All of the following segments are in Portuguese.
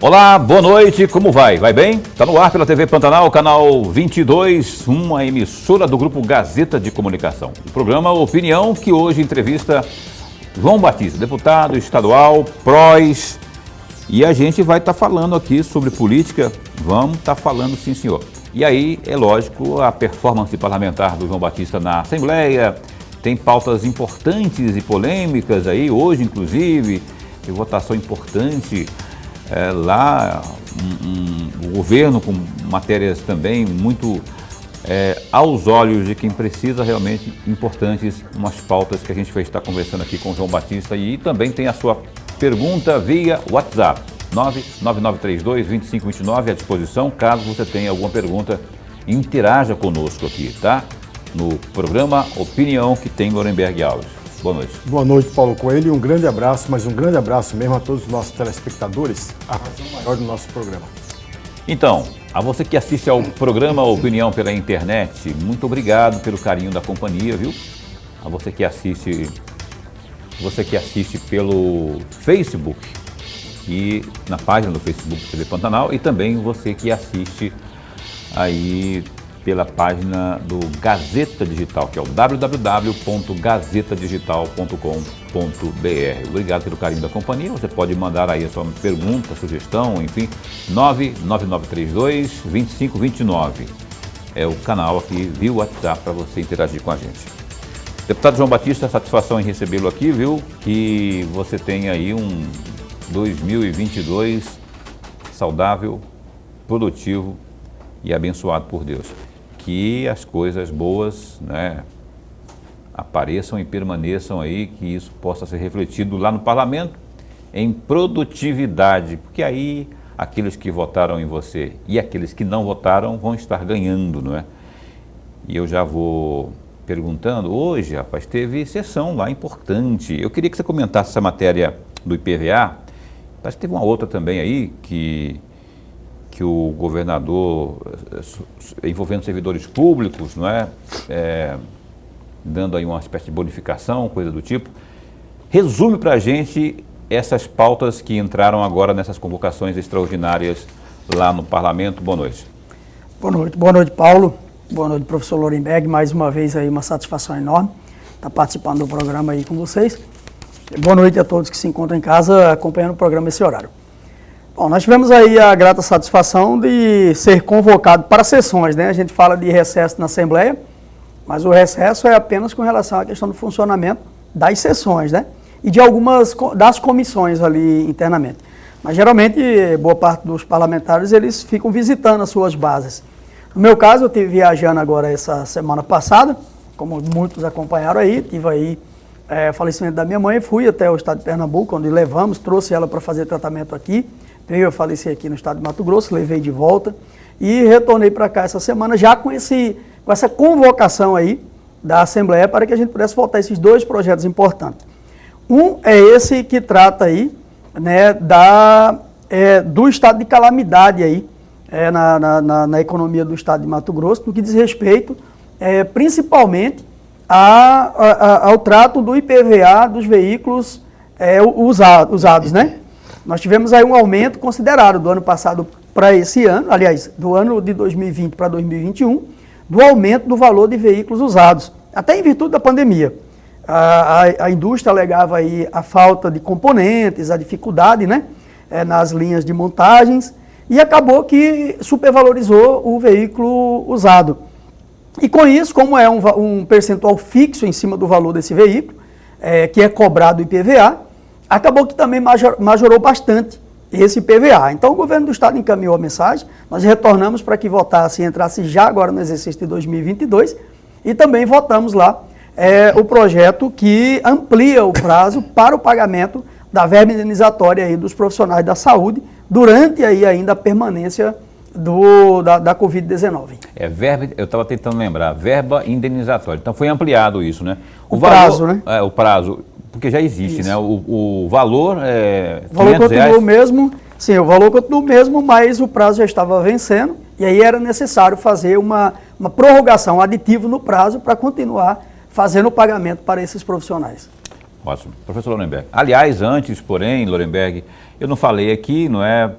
Olá, boa noite, como vai? Vai bem? Está no ar pela TV Pantanal, canal 22, uma emissora do Grupo Gazeta de Comunicação. O programa Opinião, que hoje entrevista João Batista, deputado estadual, PROS, e a gente vai estar falando aqui sobre política, vamos estar falando sim, senhor. E aí, é lógico, a performance parlamentar do João Batista na Assembleia, tem pautas importantes e polêmicas aí, hoje inclusive, tem votação importante lá, o governo com matérias também muito aos olhos de quem precisa, realmente importantes, umas pautas que a gente vai estar conversando aqui com o João Batista, e também tem a sua pergunta via WhatsApp, 99932-2529 à disposição, caso você tenha alguma pergunta, interaja conosco aqui, tá? No programa Opinião, que tem Lorenberg Alves. Boa noite. Boa noite, Paulo Coelho, e um grande abraço, mas um grande abraço mesmo a todos os nossos telespectadores, a razão maior do nosso programa. Então, a você que assiste ao programa Opinião pela internet, muito obrigado pelo carinho da companhia, viu? A você que assiste pelo Facebook e na página do Facebook TV Pantanal, e também você que assiste aí pela página do Gazeta Digital, que é o www.gazetadigital.com.br. Obrigado pelo carinho da companhia. Você pode mandar aí a sua pergunta, sugestão, enfim, 99932-2529. É o canal aqui via WhatsApp para você interagir com a gente. Deputado João Batista, satisfação em recebê-lo aqui, viu? Que você tenha aí um 2022 saudável, produtivo e abençoado por Deus. Que as coisas boas, né, apareçam e permaneçam aí, que isso possa ser refletido lá no parlamento em produtividade, porque aí aqueles que votaram em você e aqueles que não votaram vão estar ganhando, não é? E eu já vou perguntando, hoje, rapaz, teve sessão lá importante. Eu queria que você comentasse essa matéria do IPVA, parece que teve uma outra também aí que o governador, envolvendo servidores públicos, não é? Dando aí uma espécie de bonificação, coisa do tipo. Resume para a gente essas pautas que entraram agora nessas convocações extraordinárias lá no parlamento. Boa noite. Boa noite, Paulo. Boa noite, professor Lorenberg. Mais uma vez aí uma satisfação enorme estar participando do programa aí com vocês. Boa noite a todos que se encontram em casa acompanhando o programa nesse horário. Bom, nós tivemos aí a grata satisfação de ser convocado para sessões, né? A gente fala de recesso na Assembleia, mas o recesso é apenas com relação à questão do funcionamento das sessões, né? E de algumas das comissões ali internamente. Mas geralmente, boa parte dos parlamentares, eles ficam visitando as suas bases. No meu caso, eu estive viajando agora essa semana passada, como muitos acompanharam aí, tive aí falecimento da minha mãe, fui até o estado de Pernambuco, onde levamos, trouxe ela para fazer tratamento aqui. Eu faleci aqui no estado de Mato Grosso, levei de volta e retornei para cá essa semana já com essa convocação aí da Assembleia para que a gente pudesse votar esses dois projetos importantes. Um é esse que trata aí, né, do estado de calamidade aí, na economia do estado de Mato Grosso, no que diz respeito principalmente ao trato do IPVA dos veículos usados, né? Nós tivemos aí um aumento considerável do ano passado para esse ano, aliás, do ano de 2020 para 2021, do aumento do valor de veículos usados, até em virtude da pandemia. A indústria alegava aí a falta de componentes, a dificuldade, né, nas linhas de montagens, e acabou que supervalorizou o veículo usado. E com isso, como é um percentual fixo em cima do valor desse veículo, que é cobrado o IPVA, acabou que também majorou bastante esse IPVA. Então o governo do estado encaminhou a mensagem, nós retornamos para que votasse e entrasse já agora no exercício de 2022 e também votamos lá o projeto que amplia o prazo para o pagamento da verba indenizatória aí dos profissionais da saúde durante aí ainda a permanência da Covid-19. Eu estava tentando lembrar, verba indenizatória. Então foi ampliado isso, né? O prazo, né? O prazo. Porque já existe, isso, né? O valor é o valor continua o mesmo, sim, o valor continua o mesmo, mas o prazo já estava vencendo e aí era necessário fazer uma prorrogação aditiva no prazo para continuar fazendo o pagamento para esses profissionais. Ótimo. Professor Lorenberg. Aliás, antes, porém, Lorenberg, eu não falei aqui, não é?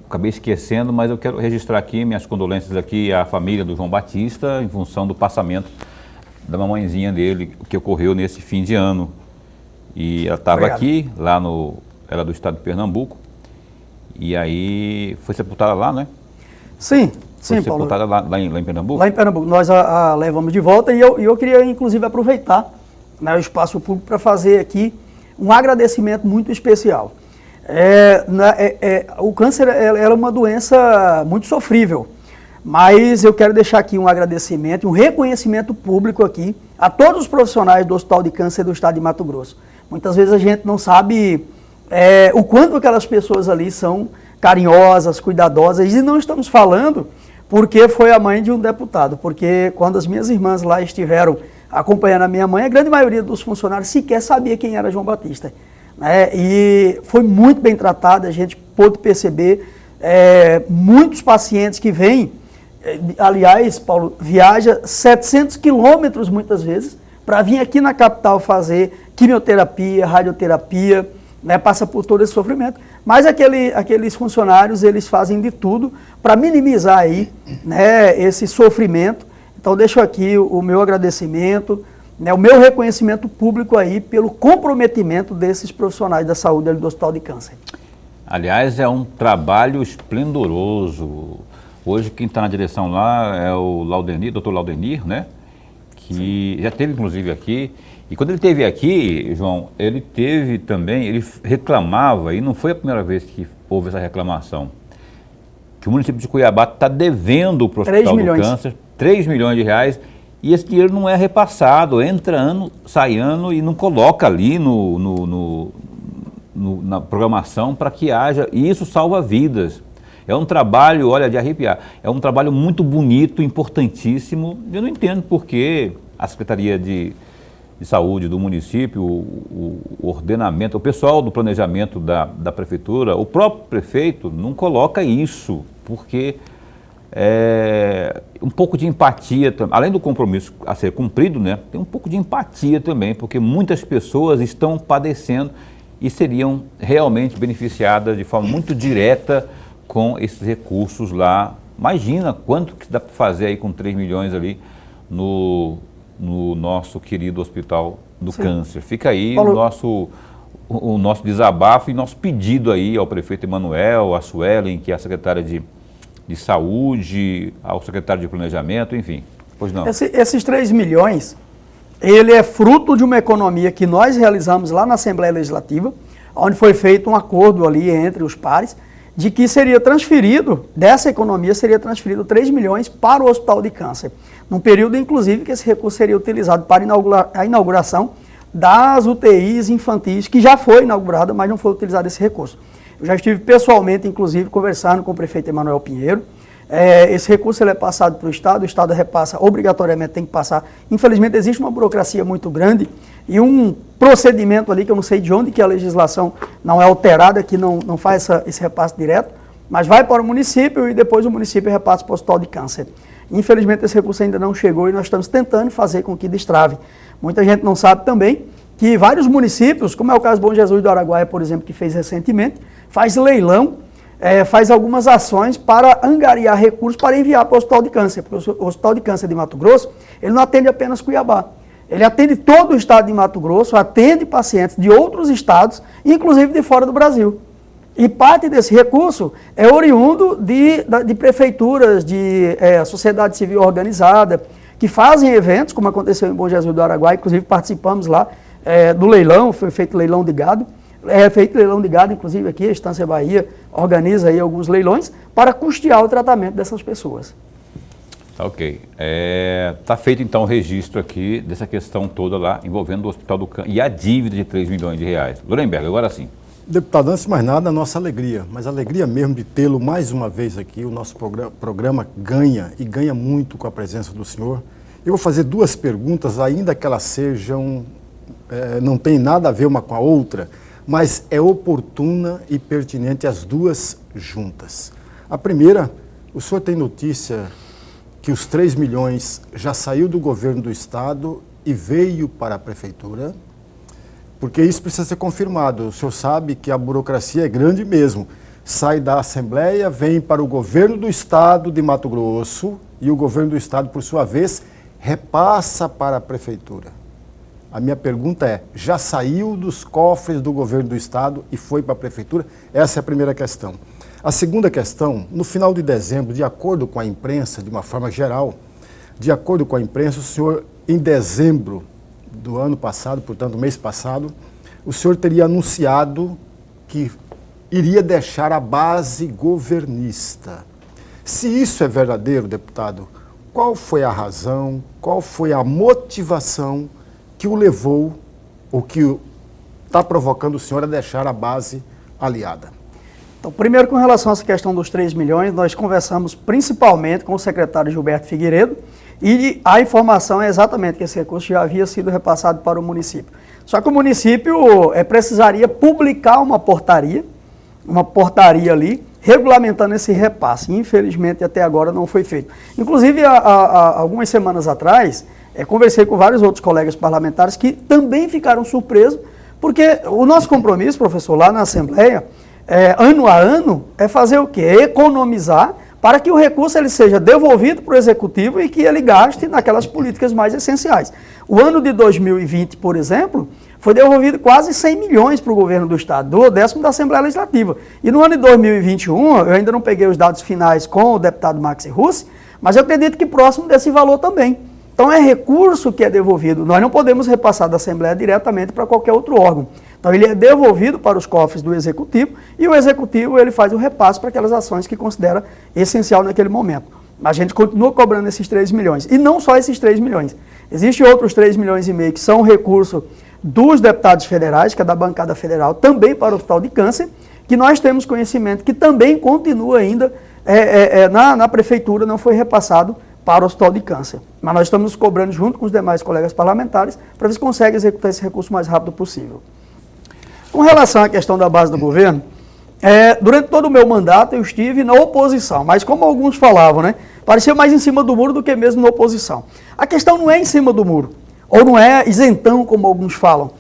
Acabei esquecendo, mas eu quero registrar aqui minhas condolências aqui à família do João Batista em função do passamento da mamãezinha dele, que ocorreu nesse fim de ano. E ela estava aqui, ela é do estado de Pernambuco, e aí foi sepultada lá, né? Sim, Foi sim, Paulo. sepultada lá em Pernambuco? Lá em Pernambuco, nós a levamos de volta e eu queria, inclusive, aproveitar, né, o espaço público para fazer aqui um agradecimento muito especial. O câncer é uma doença muito sofrível, mas eu quero deixar aqui um agradecimento, um reconhecimento público aqui a todos os profissionais do Hospital de Câncer do Estado de Mato Grosso. Muitas vezes a gente não sabe o quanto aquelas pessoas ali são carinhosas, cuidadosas, e não estamos falando porque foi a mãe de um deputado, porque quando as minhas irmãs lá estiveram acompanhando a minha mãe, a grande maioria dos funcionários sequer sabia quem era João Batista, né? E foi muito bem tratada, a gente pôde perceber muitos pacientes que vêm, aliás, Paulo, viaja 700 quilômetros muitas vezes para vir aqui na capital fazer quimioterapia, radioterapia, né, passa por todo esse sofrimento, mas aqueles funcionários, eles fazem de tudo para minimizar aí, né, esse sofrimento. Então deixo aqui o meu agradecimento, né, o meu reconhecimento público aí pelo comprometimento desses profissionais da saúde ali do Hospital de Câncer. Aliás, é um trabalho esplendoroso. Hoje quem está na direção lá é o Laudenir, Dr. Laudenir, né? Que já esteve inclusive aqui. E quando ele esteve aqui, João, ele reclamava, e não foi a primeira vez que houve essa reclamação, que o município de Cuiabá está devendo para o Hospital do Câncer 3 milhões de reais, e esse dinheiro não é repassado, entra ano, sai ano e não coloca ali na programação para que haja, e isso salva vidas. É um trabalho, olha, de arrepiar, é um trabalho muito bonito, importantíssimo. Eu não entendo por que a Secretaria de Saúde do município, o ordenamento, o pessoal do planejamento da prefeitura, o próprio prefeito não coloca isso, porque um pouco de empatia, além do compromisso a ser cumprido, né, tem um pouco de empatia também, porque muitas pessoas estão padecendo e seriam realmente beneficiadas de forma muito direta com esses recursos lá. Imagina quanto que dá para fazer aí com 3 milhões ali no nosso querido Hospital do Câncer. Fica aí Paulo, o nosso desabafo e nosso pedido aí ao prefeito Emanuel, à Suelen, que é a secretária de Saúde, ao secretário de Planejamento, enfim. Pois não. Esses 3 milhões, ele é fruto de uma economia que nós realizamos lá na Assembleia Legislativa, onde foi feito um acordo ali entre os pares, de que seria transferido, dessa economia seria transferido 3 milhões para o Hospital de Câncer, num período, inclusive, que esse recurso seria utilizado para a inauguração das UTIs infantis, que já foi inaugurada, mas não foi utilizado esse recurso. Eu já estive pessoalmente, inclusive, conversando com o prefeito Emanuel Pinheiro. Esse recurso ele é passado para o Estado repassa, obrigatoriamente tem que passar. Infelizmente, existe uma burocracia muito grande e um procedimento ali, que eu não sei de onde que a legislação não é alterada, que não faz esse repasse direto, mas vai para o município e depois o município repassa para o Hospital de Câncer. Infelizmente, esse recurso ainda não chegou e nós estamos tentando fazer com que destrave. Muita gente não sabe também que vários municípios, como é o caso do Bom Jesus do Araguaia, por exemplo, que fez recentemente, faz leilão, faz algumas ações para angariar recursos para enviar para o Hospital de Câncer. Porque o Hospital de Câncer de Mato Grosso, ele não atende apenas Cuiabá. Ele atende todo o estado de Mato Grosso, atende pacientes de outros estados, inclusive de fora do Brasil. E parte desse recurso é oriundo de prefeituras, de sociedade civil organizada, que fazem eventos, como aconteceu em Bom Jesus do Araguaia, inclusive participamos lá do leilão, foi feito leilão de gado. Inclusive aqui a Estância Bahia organiza aí alguns leilões para custear o tratamento dessas pessoas. Ok. Está feito então o registro aqui dessa questão toda lá envolvendo o Hospital do Câncer e a dívida de 3 milhões de reais. Lorenberg, agora sim. Deputado, antes de mais nada, a nossa alegria, mas a alegria mesmo de tê-lo mais uma vez aqui. O nosso programa ganha e ganha muito com a presença do senhor. Eu vou fazer 2 perguntas, ainda que elas sejam, não tem nada a ver uma com a outra, mas é oportuna e pertinente as 2 juntas. A primeira, o senhor tem notícia que os 3 milhões já saiu do governo do estado e veio para a prefeitura? porque isso precisa ser confirmado. O senhor sabe que a burocracia é grande mesmo. Sai da Assembleia, vem para o governo do estado de Mato Grosso e o governo do estado, por sua vez, repassa para a prefeitura. A minha pergunta é, já saiu dos cofres do governo do estado e foi para a prefeitura? Essa é a primeira questão. A segunda questão, no final de dezembro, de acordo com a imprensa, de uma forma geral, de acordo com a imprensa, o senhor, em dezembro do ano passado, portanto, mês passado, o senhor teria anunciado que iria deixar a base governista. Se isso é verdadeiro, deputado, qual foi a razão, qual foi a motivação que o levou, ou que está provocando o senhor a deixar a base aliada? Então, primeiro, com relação a essa questão dos 3 milhões, nós conversamos principalmente com o secretário Gilberto Figueiredo e a informação é exatamente que esse recurso já havia sido repassado para o município. Só que o município precisaria publicar uma portaria ali, regulamentando esse repasse. Infelizmente, até agora não foi feito. Inclusive, há algumas semanas atrás, conversei com vários outros colegas parlamentares que também ficaram surpresos, porque o nosso compromisso, professor, lá na Assembleia, ano a ano, é fazer o quê? É economizar para que o recurso ele seja devolvido para o Executivo e que ele gaste naquelas políticas mais essenciais. O ano de 2020, por exemplo, foi devolvido quase 100 milhões para o governo do Estado, do 10º da Assembleia Legislativa. E no ano de 2021, eu ainda não peguei os dados finais com o deputado Maxi Russi, mas eu acredito que próximo desse valor também. Então é recurso que é devolvido, nós não podemos repassar da Assembleia diretamente para qualquer outro órgão. Então ele é devolvido para os cofres do Executivo e o Executivo ele faz o repasse para aquelas ações que considera essencial naquele momento. Mas a gente continua cobrando esses 3 milhões. E não só esses 3 milhões. Existem outros 3 milhões e meio que são recurso dos deputados federais, que é da bancada federal, também para o Hospital de Câncer, que nós temos conhecimento que também continua ainda na prefeitura, não foi repassado para o Hospital de Câncer. Mas nós estamos nos cobrando junto com os demais colegas parlamentares para ver se consegue executar esse recurso o mais rápido possível. Com relação à questão da base do governo, durante todo o meu mandato eu estive na oposição, mas como alguns falavam, né, parecia mais em cima do muro do que mesmo na oposição. A questão não é em cima do muro, ou não é isentão, como alguns falam.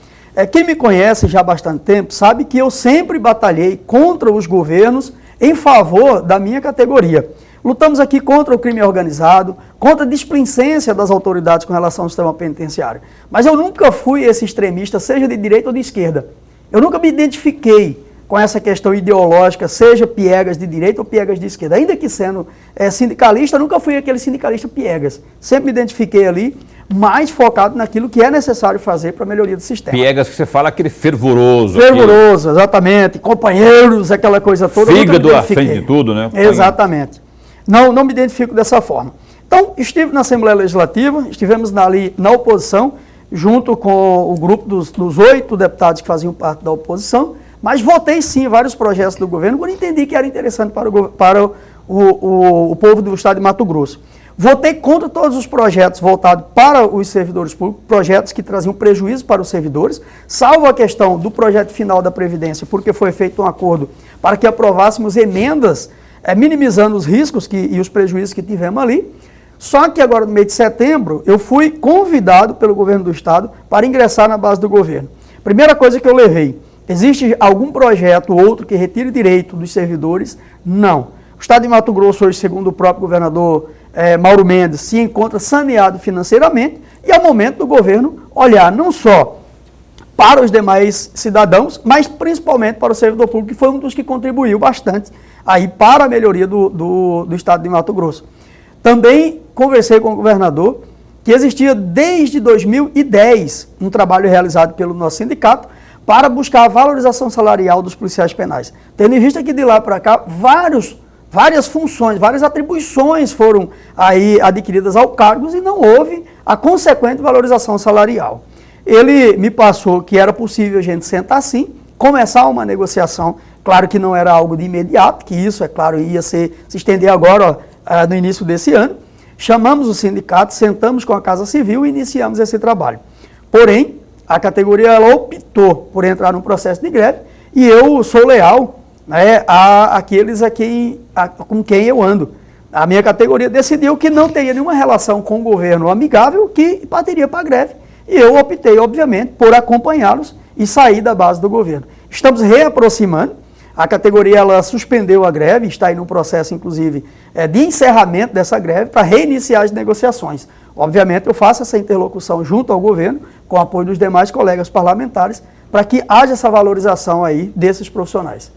Quem me conhece já há bastante tempo sabe que eu sempre batalhei contra os governos em favor da minha categoria. Lutamos aqui contra o crime organizado, contra a displicência das autoridades com relação ao sistema penitenciário. Mas eu nunca fui esse extremista, seja de direita ou de esquerda. Eu nunca me identifiquei com essa questão ideológica, seja piegas de direita ou piegas de esquerda. Ainda que sendo sindicalista, nunca fui aquele sindicalista piegas. Sempre me identifiquei ali, mais focado naquilo que é necessário fazer para a melhoria do sistema. Piegas que você fala, aquele fervoroso. Fervoroso, exatamente. Companheiros, aquela coisa toda. Fígado à frente de tudo, né? Exatamente. Não me identifico dessa forma. Então, estive na Assembleia Legislativa, estivemos ali na oposição, junto com o grupo dos 8 deputados que faziam parte da oposição, mas votei sim vários projetos do governo, quando entendi que era interessante para o povo do estado de Mato Grosso. Votei contra todos os projetos voltados para os servidores públicos, projetos que traziam prejuízo para os servidores, salvo a questão do projeto final da Previdência, porque foi feito um acordo para que aprovássemos emendas, minimizando os riscos e os prejuízos que tivemos ali. Só que agora, no mês de setembro, eu fui convidado pelo governo do estado para ingressar na base do governo. Primeira coisa que eu levei, existe algum projeto ou outro que retire direito dos servidores? Não. O estado de Mato Grosso, hoje, segundo o próprio governador Mauro Mendes, se encontra saneado financeiramente e é o momento do governo olhar não só para os demais cidadãos, mas principalmente para o servidor público, que foi um dos que contribuiu bastante aí para a melhoria do estado de Mato Grosso. Também conversei com o governador que existia desde 2010 um trabalho realizado pelo nosso sindicato para buscar a valorização salarial dos policiais penais. Tendo em vista que de lá para cá várias funções, várias atribuições foram aí adquiridas ao cargos e não houve a consequente valorização salarial. Ele me passou que era possível a gente sentar assim, começar uma negociação, claro que não era algo de imediato, que isso, é claro, ia se estender agora, no início desse ano. Chamamos o sindicato, sentamos com a Casa Civil e iniciamos esse trabalho. Porém, a categoria ela optou por entrar num processo de greve e eu sou leal, né, àqueles com quem eu ando. A minha categoria decidiu que não teria nenhuma relação com o governo amigável, que partiria para a greve. E eu optei, obviamente, por acompanhá-los e sair da base do governo. Estamos reaproximando. A categoria ela suspendeu a greve, está aí no processo, inclusive, de encerramento dessa greve para reiniciar as negociações. Obviamente, eu faço essa interlocução junto ao governo, com o apoio dos demais colegas parlamentares, para que haja essa valorização aí desses profissionais.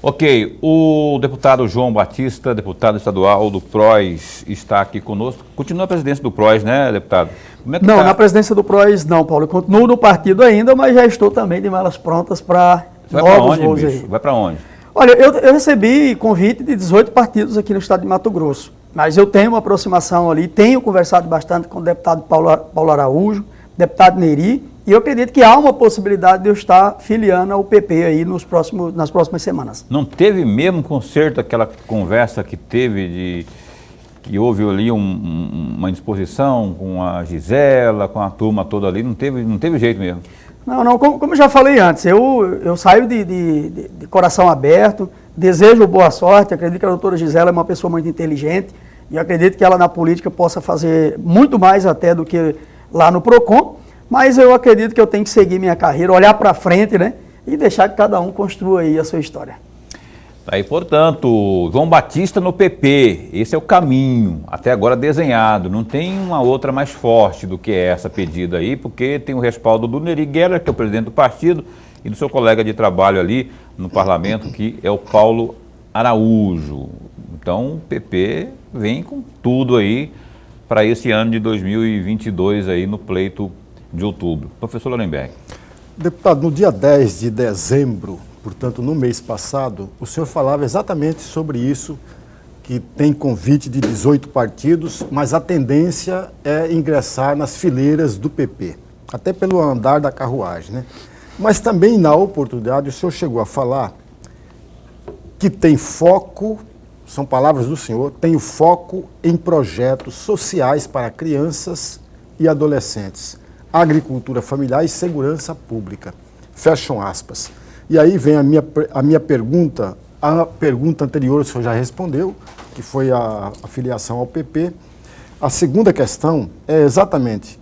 Ok, o deputado João Batista, deputado estadual do PROS, está aqui conosco. Continua a presidência do PROS, né, deputado? Como é que não, tá? Na presidência do PROS não, Paulo. Eu continuo no partido ainda, mas já estou também de malas prontas para novos voos aí. Vai para onde? Olha, eu recebi convite de 18 partidos aqui no estado de Mato Grosso, mas eu tenho uma aproximação ali, tenho conversado bastante com o deputado Paulo Araújo, deputado Neri, e eu acredito que há uma possibilidade de eu estar filiando ao PP aí nas próximas semanas. Não teve mesmo conserto, aquela conversa que teve que houve ali uma indisposição com a Gisela, com a turma toda ali, não teve jeito mesmo? Não, como eu já falei antes, eu saio de coração aberto, desejo boa sorte, acredito que a doutora Gisela é uma pessoa muito inteligente e acredito que ela na política possa fazer muito mais até do que lá no PROCON, mas eu acredito que eu tenho que seguir minha carreira, olhar para frente, né, e deixar que cada um construa aí a sua história. Aí, portanto, João Batista no PP, esse é o caminho, até agora desenhado, não tem uma outra mais forte do que essa pedida aí, porque tem o respaldo do Neri Guerra, que é o presidente do partido, e do seu colega de trabalho ali no parlamento, que é o Paulo Araújo. Então, o PP vem com tudo aí para esse ano de 2022 aí no pleito de outubro. Professor Lorenberg. Deputado, no dia 10 de dezembro, portanto, no mês passado, o senhor falava exatamente sobre isso, que tem convite de 18 partidos, mas a tendência é ingressar nas fileiras do PP, até pelo andar da carruagem, né? Mas também, na oportunidade, o senhor chegou a falar que tem foco, são palavras do senhor, tem o foco em projetos sociais para crianças e adolescentes, agricultura familiar e segurança pública. Fecham aspas. E aí vem a minha pergunta, a pergunta anterior o senhor já respondeu, que foi a filiação ao PP. A segunda questão é exatamente,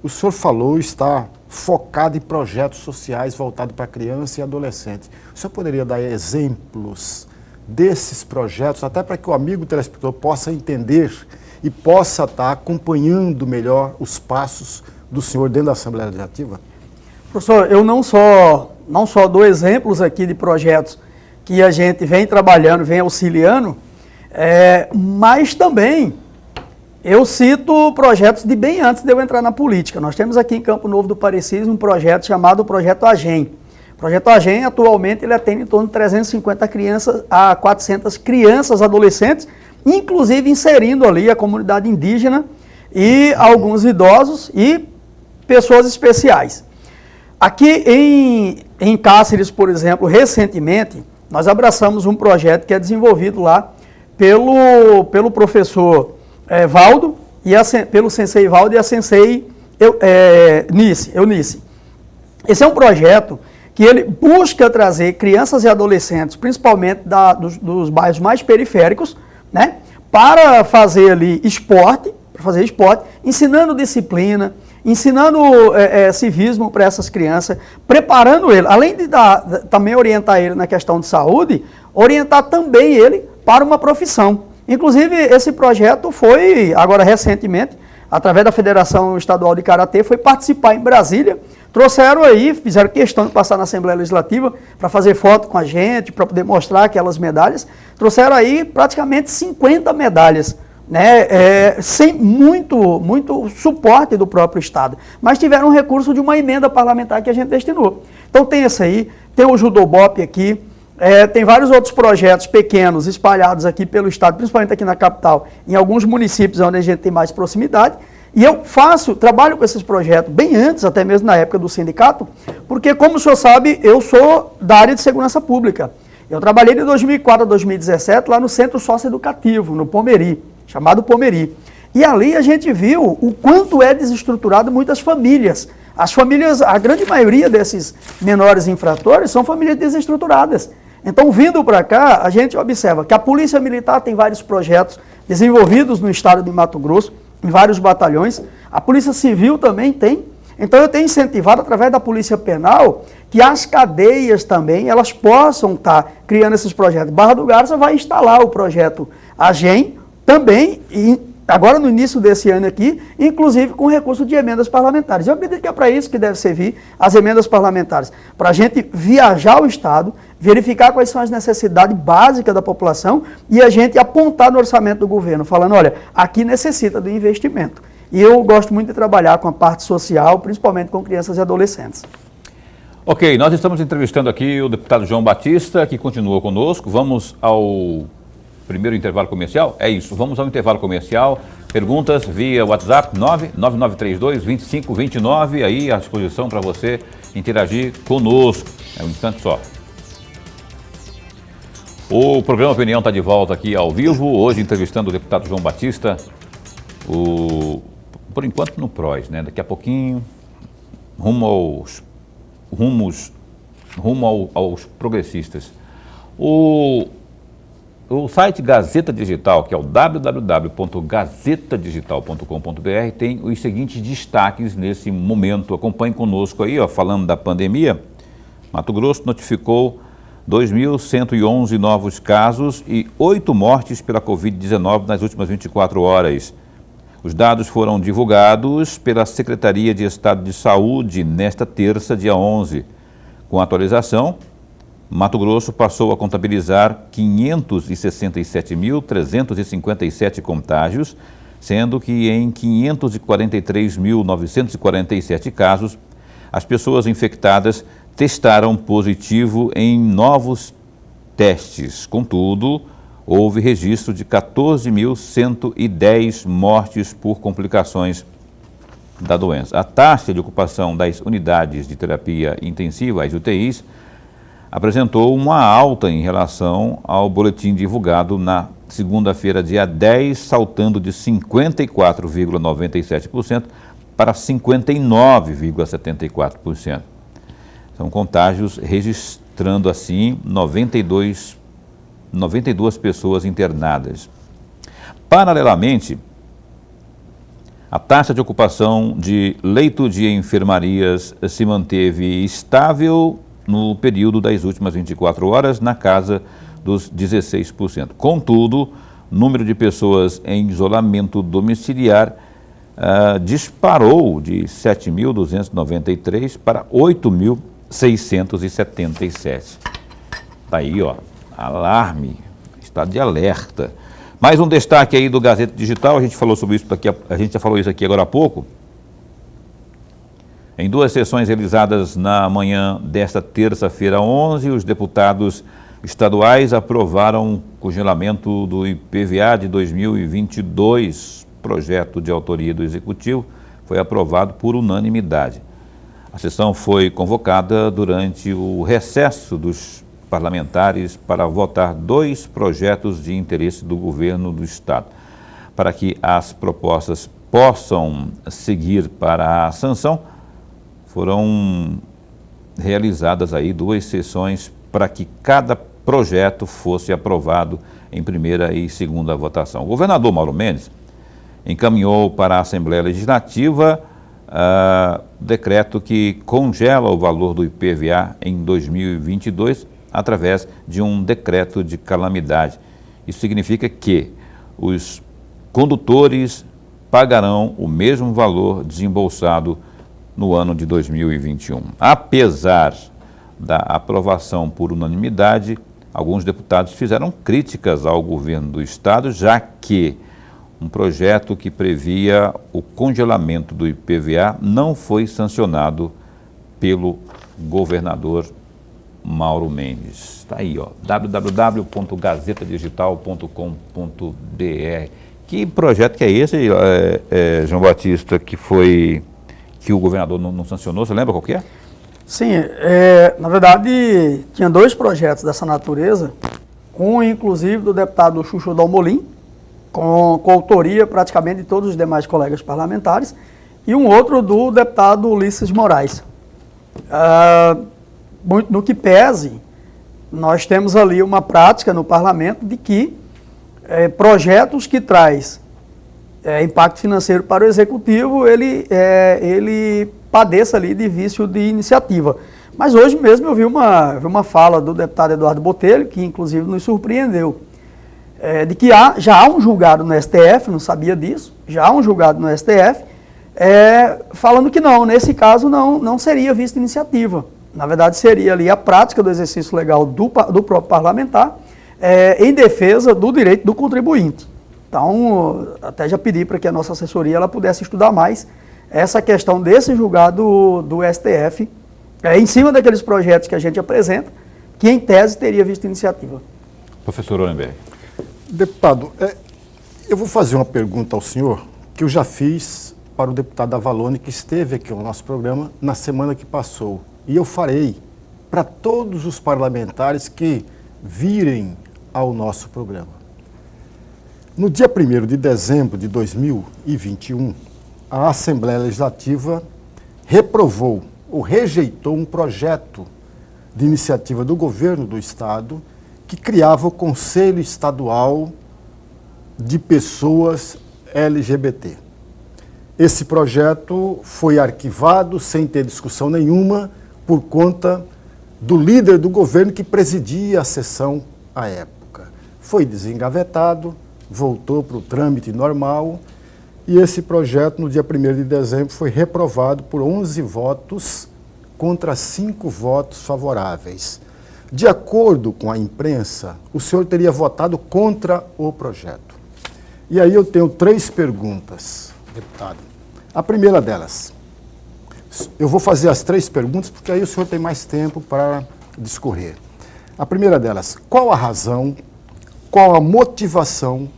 o senhor falou está focado em projetos sociais voltados para criança e adolescente. O senhor poderia dar exemplos desses projetos, até para que o amigo telespectador possa entender e possa estar acompanhando melhor os passos do senhor dentro da Assembleia Legislativa? Professor, eu não só dou exemplos aqui de projetos que a gente vem trabalhando, vem auxiliando, mas também eu cito projetos de bem antes de eu entrar na política. Nós temos aqui em Campo Novo do Parecis um projeto chamado Projeto AGEM. O Projeto AGEM, atualmente, ele atende em torno de 350 crianças a 400 crianças, adolescentes, inclusive inserindo ali a comunidade indígena e alguns idosos e pessoas especiais. Aqui em Cáceres, por exemplo, recentemente, nós abraçamos um projeto que é desenvolvido lá pelo professor Valdo, pelo sensei Valdo e a sensei Eunice. Esse é um projeto que ele busca trazer crianças e adolescentes, principalmente dos bairros mais periféricos, né, para fazer ali esporte, ensinando disciplina, ensinando civismo para essas crianças, preparando ele, além de também orientar ele na questão de saúde, orientar também ele para uma profissão. Inclusive, esse projeto foi, agora recentemente, através da Federação Estadual de Karatê, foi participar em Brasília, trouxeram aí, fizeram questão de passar na Assembleia Legislativa para fazer foto com a gente, para poder mostrar aquelas medalhas, trouxeram aí praticamente 50 medalhas, né, sem muito suporte do próprio Estado, mas tiveram um recurso de uma emenda parlamentar que a gente destinou. Então tem esse aí, tem o Judobop aqui, tem vários outros projetos pequenos espalhados aqui pelo Estado, principalmente aqui na capital, em alguns municípios onde a gente tem mais proximidade, e eu trabalho com esses projetos bem antes, até mesmo na época do sindicato, porque, como o senhor sabe, eu sou da área de segurança pública. Eu trabalhei de 2004 a 2017 lá no Centro Socioeducativo, no Pomeri, chamado Pomeri. E ali a gente viu o quanto é desestruturado muitas famílias. As famílias, a grande maioria desses menores infratores são famílias desestruturadas. Então, vindo para cá, a gente observa que a Polícia Militar tem vários projetos desenvolvidos no estado de Mato Grosso, em vários batalhões. A Polícia Civil também tem. Então eu tenho incentivado através da Polícia Penal que as cadeias também elas possam estar criando esses projetos. Barra do Garça vai instalar o projeto AGEM também, agora no início desse ano aqui, inclusive com recurso de emendas parlamentares. Eu acredito que é para isso que deve servir as emendas parlamentares, para a gente viajar ao Estado, verificar quais são as necessidades básicas da população e a gente apontar no orçamento do governo, falando, olha, aqui necessita de investimento. E eu gosto muito de trabalhar com a parte social, principalmente com crianças e adolescentes. Ok, nós estamos entrevistando aqui o deputado João Batista, que continua conosco. Vamos ao primeiro intervalo comercial? É isso, vamos ao intervalo comercial. Perguntas via WhatsApp 99932-2529, aí à disposição para você interagir conosco. É um instante só. O programa Opinião está de volta aqui ao vivo, hoje entrevistando o deputado João Batista, por enquanto no PROS, né? Daqui a pouquinho, rumo aos progressistas. O site Gazeta Digital, que é o www.gazetadigital.com.br, tem os seguintes destaques nesse momento. Acompanhe conosco aí, ó, falando da pandemia. Mato Grosso notificou 2.111 novos casos e 8 mortes pela Covid-19 nas últimas 24 horas. Os dados foram divulgados pela Secretaria de Estado de Saúde nesta terça, dia 11. Com a atualização, Mato Grosso passou a contabilizar 567.357 contágios, sendo que em 543.947 casos, as pessoas infectadas testaram positivo em novos testes. Contudo, houve registro de 14.110 mortes por complicações da doença. A taxa de ocupação das unidades de terapia intensiva, as UTIs, apresentou uma alta em relação ao boletim divulgado na segunda-feira, dia 10, saltando de 54,97% para 59,74%. São contágios registrando, assim, 92 pessoas internadas. Paralelamente, a taxa de ocupação de leito de enfermarias se manteve estável no período das últimas 24 horas, na casa dos 16%. Contudo, o número de pessoas em isolamento domiciliar disparou de 7.293 para 8.677. Está aí, ó, alarme, estado de alerta. Mais um destaque aí do Gazeta Digital, a gente falou sobre isso a gente já falou isso aqui agora há pouco. Em 2 sessões realizadas na manhã desta terça-feira 11, os deputados estaduais aprovaram o congelamento do IPVA de 2022. Projeto de autoria do Executivo foi aprovado por unanimidade. A sessão foi convocada durante o recesso dos parlamentares para votar 2 projetos de interesse do governo do Estado. Para que as propostas possam seguir para a sanção, foram realizadas aí 2 sessões para que cada projeto fosse aprovado em primeira e segunda votação. O governador Mauro Mendes encaminhou para a Assembleia Legislativa decreto que congela o valor do IPVA em 2022 através de um decreto de calamidade. Isso significa que os condutores pagarão o mesmo valor desembolsado no ano de 2021. Apesar da aprovação por unanimidade, alguns deputados fizeram críticas ao governo do Estado, já que um projeto que previa o congelamento do IPVA não foi sancionado pelo governador Mauro Mendes. Está aí, ó, www.gazetadigital.com.br. Que projeto que é esse, João Batista, que o governador não sancionou? Você lembra qual que é? Sim, na verdade, tinha 2 projetos dessa natureza, um inclusive do deputado Chuchu Dalmolin, com autoria praticamente de todos os demais colegas parlamentares, e um outro do deputado Ulisses Moraes. No que pese, nós temos ali uma prática no parlamento de que projetos que traz impacto financeiro para o executivo, ele padeça ali de vício de iniciativa. Mas hoje mesmo eu vi uma fala do deputado Eduardo Botelho, que inclusive nos surpreendeu, de que já há um julgado no STF, não sabia disso, já há um julgado no STF, falando que não, nesse caso não seria vício de iniciativa. Na verdade, seria ali a prática do exercício legal do próprio parlamentar em defesa do direito do contribuinte. Então, até já pedi para que a nossa assessoria ela pudesse estudar mais essa questão desse julgado do STF, em cima daqueles projetos que a gente apresenta, que em tese teria visto iniciativa. Professor Orenberg. Deputado, eu vou fazer uma pergunta ao senhor que eu já fiz para o deputado Avalone, que esteve aqui no nosso programa na semana que passou. E eu farei para todos os parlamentares que virem ao nosso programa. No dia 1º de dezembro de 2021, a Assembleia Legislativa reprovou ou rejeitou um projeto de iniciativa do governo do Estado que criava o Conselho Estadual de Pessoas LGBT. Esse projeto foi arquivado sem ter discussão nenhuma por conta do líder do governo que presidia a sessão à época. Foi desengavetado, voltou para o trâmite normal e esse projeto, no dia 1º de dezembro, foi reprovado por 11 votos contra 5 votos favoráveis. De acordo com a imprensa, o senhor teria votado contra o projeto. E aí eu tenho 3 perguntas, deputado. A primeira delas, eu vou fazer as 3 perguntas, porque aí o senhor tem mais tempo para discorrer. A primeira delas, qual a razão, qual a motivação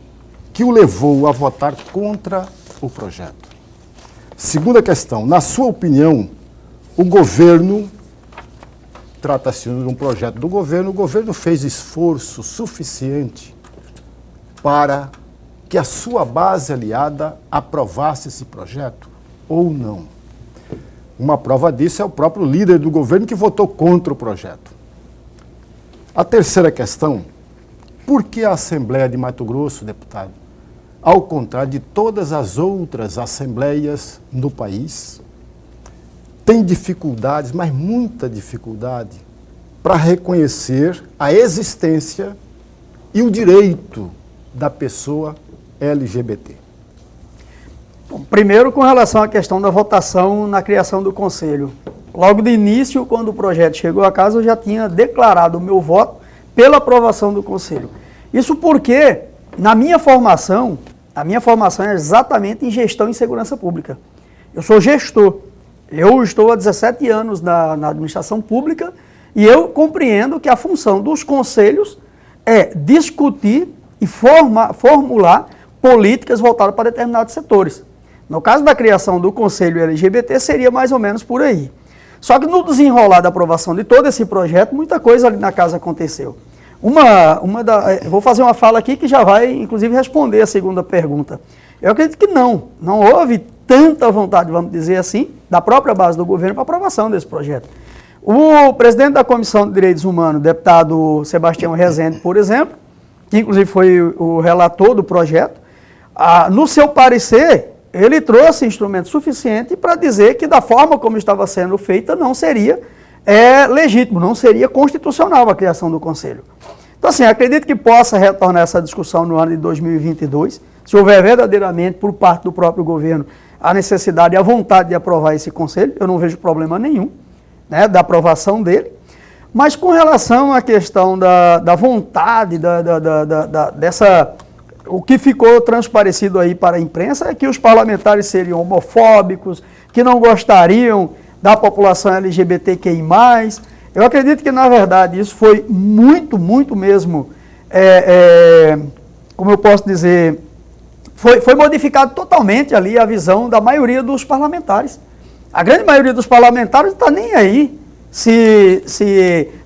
que o levou a votar contra o projeto? Segunda questão, na sua opinião, o governo, trata-se de um projeto do governo, o governo fez esforço suficiente para que a sua base aliada aprovasse esse projeto ou não? Uma prova disso é o próprio líder do governo que votou contra o projeto. A terceira questão, por que a Assembleia de Mato Grosso, deputado, ao contrário de todas as outras assembleias no país, tem dificuldades, mas muita dificuldade, para reconhecer a existência e o direito da pessoa LGBT? Bom, primeiro, com relação à questão da votação na criação do Conselho. Logo de início, quando o projeto chegou à casa, eu já tinha declarado o meu voto pela aprovação do Conselho. Isso porque, na minha formação, a minha formação é exatamente em gestão e segurança pública. Eu sou gestor. Eu estou há 17 anos na administração pública e eu compreendo que a função dos conselhos é discutir e formular políticas voltadas para determinados setores. No caso da criação do Conselho LGBT, seria mais ou menos por aí. Só que no desenrolar da aprovação de todo esse projeto, muita coisa ali na casa aconteceu. Vou fazer uma fala aqui que já vai, inclusive, responder a segunda pergunta. Eu acredito que não houve tanta vontade, vamos dizer assim, da própria base do governo para aprovação desse projeto. O presidente da Comissão de Direitos Humanos, deputado Sebastião Rezende, por exemplo, que inclusive foi o relator do projeto, no seu parecer, ele trouxe instrumento suficiente para dizer que da forma como estava sendo feita não seria legítimo, não seria constitucional a criação do Conselho. Então, assim, acredito que possa retornar essa discussão no ano de 2022, se houver verdadeiramente, por parte do próprio governo, a necessidade e a vontade de aprovar esse Conselho. Eu não vejo problema nenhum, né, da aprovação dele. Mas com relação à questão da vontade, o que ficou transparecido aí para a imprensa é que os parlamentares seriam homofóbicos, que não gostariam da população LGBTQI+. Eu acredito que, na verdade, isso foi muito mesmo, como eu posso dizer, foi modificado totalmente ali a visão da maioria dos parlamentares. A grande maioria dos parlamentares não está nem aí se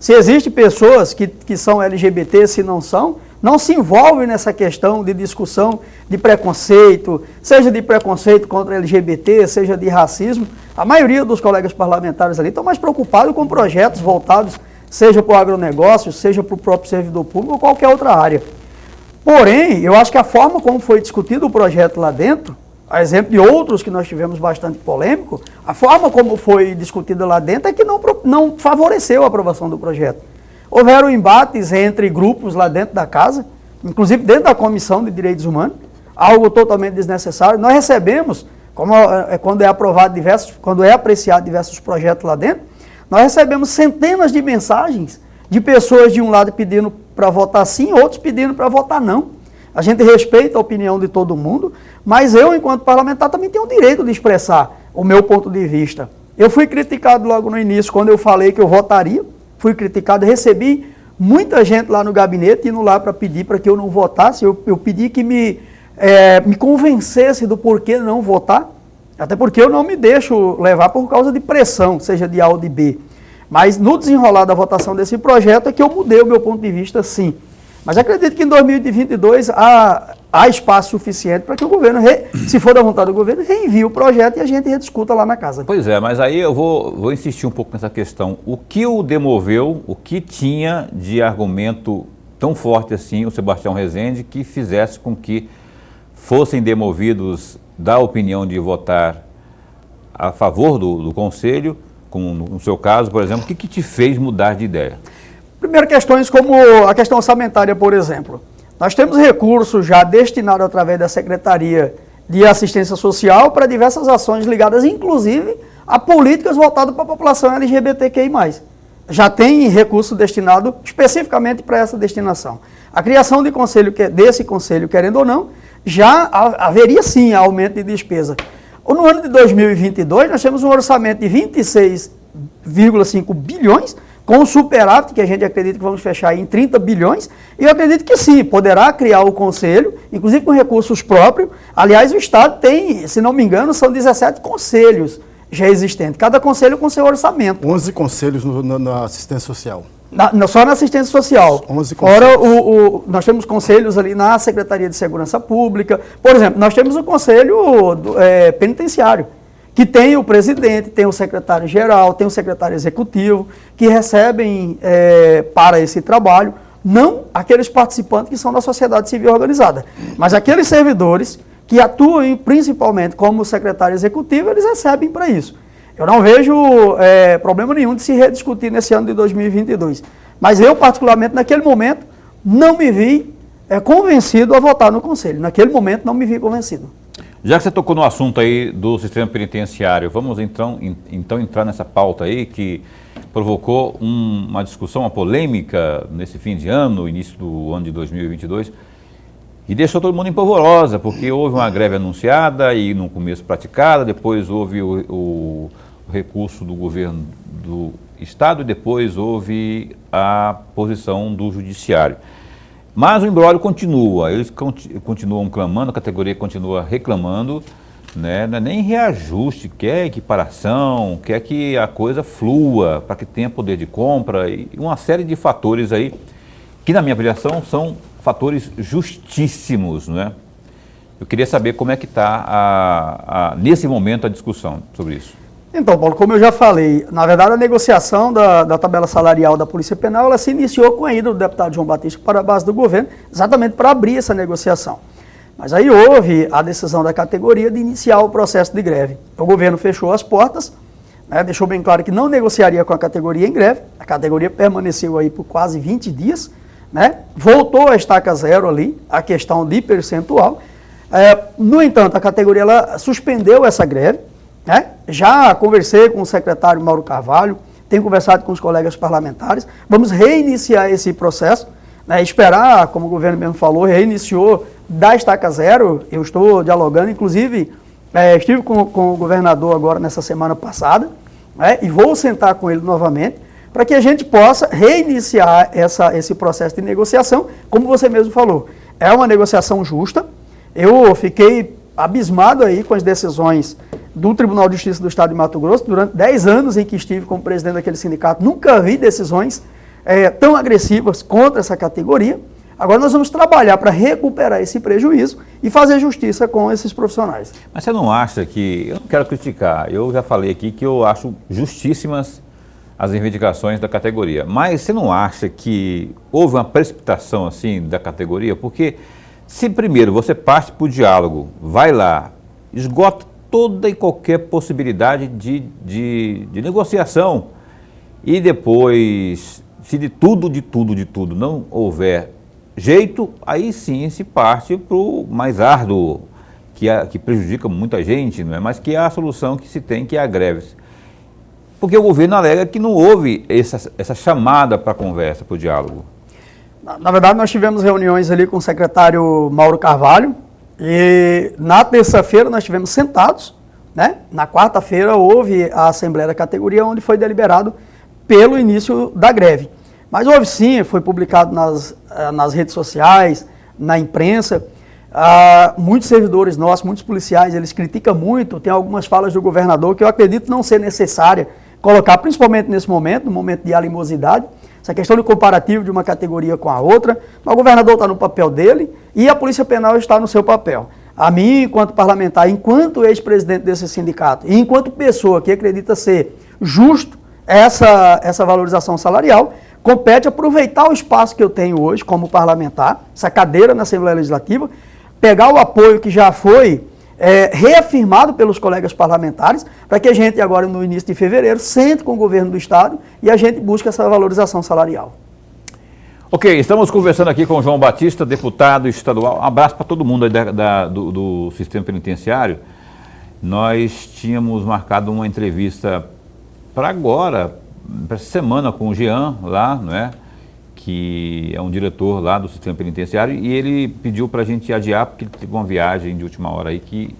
existem pessoas que são LGBT, se não são, não se envolvem nessa questão de discussão de preconceito, seja de preconceito contra LGBT, seja de racismo. A maioria dos colegas parlamentares ali estão mais preocupados com projetos voltados, seja para o agronegócio, seja para o próprio servidor público ou qualquer outra área. Porém, eu acho que a forma como foi discutido o projeto lá dentro, a exemplo de outros que nós tivemos bastante polêmico, a forma como foi discutida lá dentro é que não favoreceu a aprovação do projeto. Houveram embates entre grupos lá dentro da casa, inclusive dentro da Comissão de Direitos Humanos, algo totalmente desnecessário. Nós recebemos, quando é apreciado diversos projetos lá dentro, nós recebemos centenas de mensagens de pessoas de um lado pedindo para votar sim, outros pedindo para votar não. A gente respeita a opinião de todo mundo, mas eu, enquanto parlamentar, também tenho o direito de expressar o meu ponto de vista. Eu fui criticado logo no início, quando eu falei que eu votaria, fui criticado, recebi muita gente lá no gabinete indo lá para pedir para que eu não votasse, eu pedi que me convencesse do porquê não votar, até porque eu não me deixo levar por causa de pressão, seja de A ou de B. Mas no desenrolar da votação desse projeto é que eu mudei o meu ponto de vista, sim. Mas acredito que em 2022 há espaço suficiente para que o governo, se for da vontade do governo, reenvie o projeto e a gente rediscuta lá na casa. Pois é, mas aí eu vou insistir um pouco nessa questão. O que o demoveu, o que tinha de argumento tão forte assim o Sebastião Rezende que fizesse com que fossem demovidos da opinião de votar a favor do Conselho, como no seu caso, por exemplo, o que te fez mudar de ideia? Primeiro, questões como a questão orçamentária, por exemplo. Nós temos recursos já destinados através da Secretaria de Assistência Social para diversas ações ligadas, inclusive, a políticas voltadas para a população LGBTQI+. Já tem recurso destinado especificamente para essa destinação. A criação de desse conselho, querendo ou não, já haveria sim aumento de despesa. No ano de 2022, nós temos um orçamento de 26,5 bilhões, com o superávit, que a gente acredita que vamos fechar em 30 bilhões, e eu acredito que sim, poderá criar o conselho, inclusive com recursos próprios. Aliás, o Estado tem, se não me engano, são 17 conselhos já existentes, cada conselho com seu orçamento. 11 conselhos na assistência social. Só na assistência social. 11 conselhos. Ora, nós temos conselhos ali na Secretaria de Segurança Pública. Por exemplo, nós temos o Conselho Penitenciário, que tem o presidente, tem o secretário-geral, tem o secretário executivo, que recebem para esse trabalho, não aqueles participantes que são da sociedade civil organizada, mas aqueles servidores que atuam principalmente como secretário executivo, eles recebem para isso. Eu não vejo problema nenhum de se rediscutir nesse ano de 2022, mas eu, particularmente, naquele momento, não me vi convencido a votar no Conselho. Naquele momento, não me vi convencido. Já que você tocou no assunto aí do sistema penitenciário, vamos então entrar nessa pauta aí que provocou uma discussão, uma polêmica nesse fim de ano, início do ano de 2022, e deixou todo mundo em polvorosa, porque houve uma greve anunciada e no começo praticada, depois houve o recurso do governo do Estado e depois houve a posição do Judiciário. Mas o imbróglio continua, eles continuam clamando, a categoria continua reclamando, né? Não é nem reajuste, quer equiparação, quer que a coisa flua, para que tenha poder de compra e uma série de fatores aí, que na minha avaliação são fatores justíssimos, né? Eu queria saber como é que está, nesse momento, a discussão sobre isso. Então, Paulo, como eu já falei, na verdade a negociação da tabela salarial da Polícia Penal, ela se iniciou com a ida do deputado João Batista para a base do governo, exatamente para abrir essa negociação. Mas aí houve a decisão da categoria de iniciar o processo de greve. O governo fechou as portas, né, deixou bem claro que não negociaria com a categoria em greve, a categoria permaneceu aí por quase 20 dias, né, voltou a estaca zero ali, a questão de percentual. No entanto, a categoria ela suspendeu essa greve. Já conversei com o secretário Mauro Carvalho, tenho conversado com os colegas parlamentares, vamos reiniciar esse processo, né, esperar, como o governo mesmo falou, reiniciou da estaca zero. Eu estou dialogando, inclusive estive com o governador agora nessa semana passada, né, e vou sentar com ele novamente, para que a gente possa reiniciar esse processo de negociação, como você mesmo falou. É uma negociação justa. Eu fiquei abismado aí com as decisões do Tribunal de Justiça do Estado de Mato Grosso. Durante 10 anos em que estive como presidente daquele sindicato, nunca vi decisões tão agressivas contra essa categoria. Agora nós vamos trabalhar para recuperar esse prejuízo e fazer justiça com esses profissionais. Mas você não acha que... Eu não quero criticar, eu já falei aqui que eu acho justíssimas as reivindicações da categoria, mas você não acha que houve uma precipitação assim da categoria? Porque se primeiro você parte para o diálogo, vai lá, esgota toda e qualquer possibilidade de negociação. E depois, se de tudo não houver jeito, aí sim se parte para o mais árduo, que prejudica muita gente, não é? Mas que é a solução que se tem, que é a greve. Porque o governo alega que não houve essa chamada para a conversa, para o diálogo. Na verdade, nós tivemos reuniões ali com o secretário Mauro Carvalho e na terça-feira nós estivemos sentados, né? Na quarta-feira houve a Assembleia da Categoria, onde foi deliberado pelo início da greve. Mas houve sim, foi publicado nas redes sociais, na imprensa. Muitos servidores nossos, muitos policiais, eles criticam muito, tem algumas falas do governador que eu acredito não ser necessária colocar, principalmente nesse momento, no momento de animosidade, essa questão de comparativo de uma categoria com a outra, mas o governador está no papel dele e a Polícia Penal está no seu papel. A mim, enquanto parlamentar, enquanto ex-presidente desse sindicato e enquanto pessoa que acredita ser justo essa valorização salarial, compete aproveitar o espaço que eu tenho hoje como parlamentar, essa cadeira na Assembleia Legislativa, pegar o apoio que já foi reafirmado pelos colegas parlamentares, para que a gente agora no início de fevereiro sente com o governo do Estado e a gente busque essa valorização salarial. Ok, estamos conversando aqui com o João Batista, deputado estadual. Um abraço para todo mundo aí do sistema penitenciário. Nós tínhamos marcado uma entrevista para agora, para essa semana, com o Jean lá, não é? Que é um diretor lá do sistema penitenciário, e ele pediu para a gente adiar, porque ele teve uma viagem de última hora aí,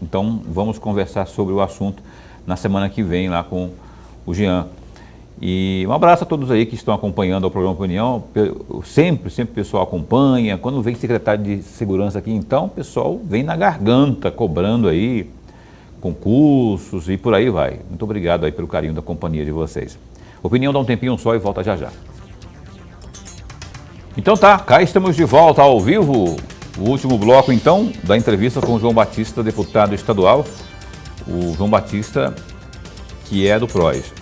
então vamos conversar sobre o assunto na semana que vem lá com o Jean. E um abraço a todos aí que estão acompanhando o programa Opinião, sempre o pessoal acompanha, quando vem secretário de segurança aqui, então o pessoal vem na garganta, cobrando aí concursos e por aí vai. Muito obrigado aí pelo carinho da companhia de vocês. Opinião dá um tempinho só e volta já já. Então tá, cá estamos de volta ao vivo, o último bloco então da entrevista com o João Batista, deputado estadual, o João Batista, que é do PROS.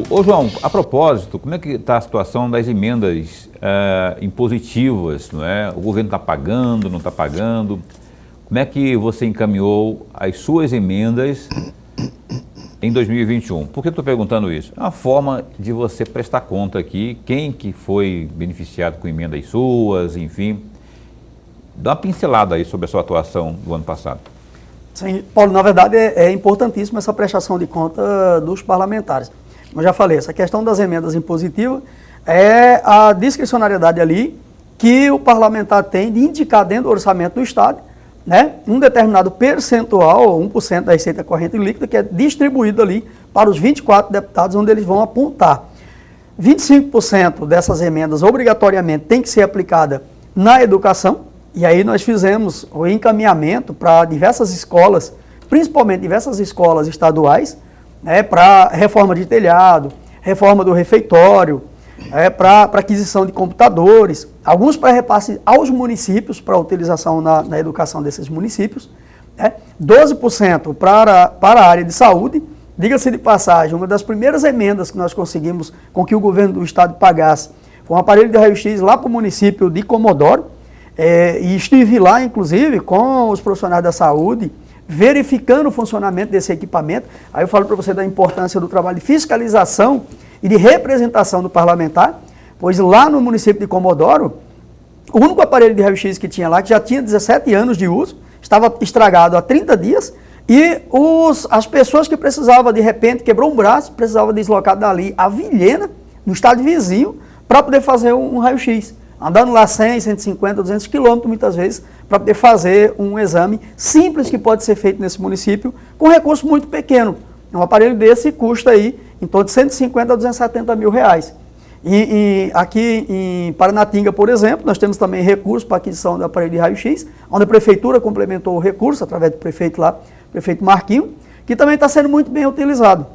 Ô João, a propósito, como é que está a situação das emendas impositivas, não é? O governo está pagando, não está pagando? Como é que você encaminhou as suas emendas em 2021? Por que eu estou perguntando isso? É uma forma de você prestar conta aqui, quem que foi beneficiado com emendas suas, enfim. Dá uma pincelada aí sobre a sua atuação do ano passado. Sim, Paulo, na verdade é importantíssima essa prestação de conta dos parlamentares. Como eu já falei, essa questão das emendas impositivas é a discricionariedade ali que o parlamentar tem de indicar dentro do orçamento do Estado, né, um determinado percentual, 1% da receita corrente líquida, que é distribuído ali para os 24 deputados, onde eles vão apontar. 25% dessas emendas, obrigatoriamente, tem que ser aplicada na educação, e aí nós fizemos o encaminhamento para diversas escolas, principalmente diversas escolas estaduais, né, para reforma de telhado, reforma do refeitório, para aquisição de computadores, alguns para repasse aos municípios, para utilização na educação desses municípios, 12% para a área de saúde. Diga-se de passagem, uma das primeiras emendas que nós conseguimos com que o governo do Estado pagasse foi um aparelho de raio-x lá para o município de Comodoro, e estive lá, inclusive, com os profissionais da saúde, verificando o funcionamento desse equipamento. Aí eu falo para você da importância do trabalho de fiscalização e de representação do parlamentar, pois lá no município de Comodoro, o único aparelho de raio-x que tinha lá, que já tinha 17 anos de uso, estava estragado há 30 dias, e as pessoas que precisavam, de repente, quebrou um braço, precisavam deslocar dali a Vilhena, no estado vizinho, para poder fazer um raio-x. Andando lá 100, 150, 200 quilômetros, muitas vezes, para poder fazer um exame simples que pode ser feito nesse município, com recurso muito pequeno. Um aparelho desse custa aí em torno de 150 a 270 mil reais. E aqui em Paranatinga, por exemplo, nós temos também recurso para aquisição do aparelho de raio-x, onde a prefeitura complementou o recurso, através do prefeito lá, prefeito Marquinho, que também está sendo muito bem utilizado,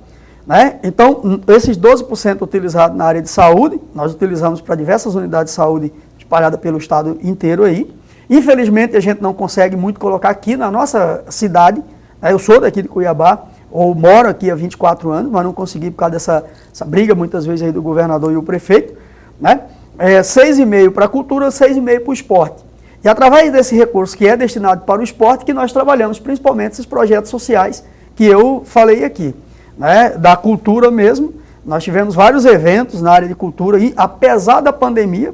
né? Então, esses 12% utilizados na área de saúde, nós utilizamos para diversas unidades de saúde espalhadas pelo estado inteiro aí. Infelizmente, a gente não consegue muito colocar aqui na nossa cidade, né? Eu sou daqui de Cuiabá, ou moro aqui há 24 anos, mas não consegui por causa dessa briga, muitas vezes, aí do governador e o prefeito, né? 6,5% para a cultura, 6,5% para o esporte. E através desse recurso que é destinado para o esporte, que nós trabalhamos principalmente esses projetos sociais que eu falei aqui, né? Da cultura mesmo. Nós tivemos vários eventos na área de cultura e apesar da pandemia,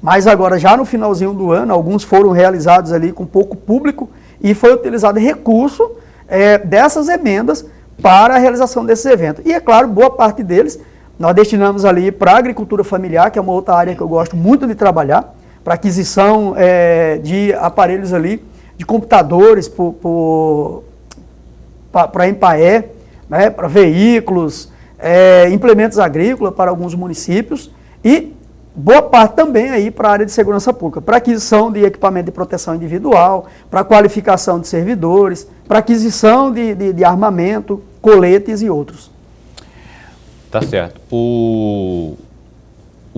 mas agora já no finalzinho do ano, alguns foram realizados ali com pouco público e foi utilizado recurso dessas emendas para a realização desses eventos. E é claro, boa parte deles nós destinamos ali para a agricultura familiar, que é uma outra área que eu gosto muito de trabalhar, para aquisição de aparelhos ali, de computadores para Empaé, né, para veículos, implementos agrícolas para alguns municípios e boa parte também aí para a área de segurança pública, para aquisição de equipamento de proteção individual, para qualificação de servidores, para aquisição de armamento, coletes e outros. Tá certo. O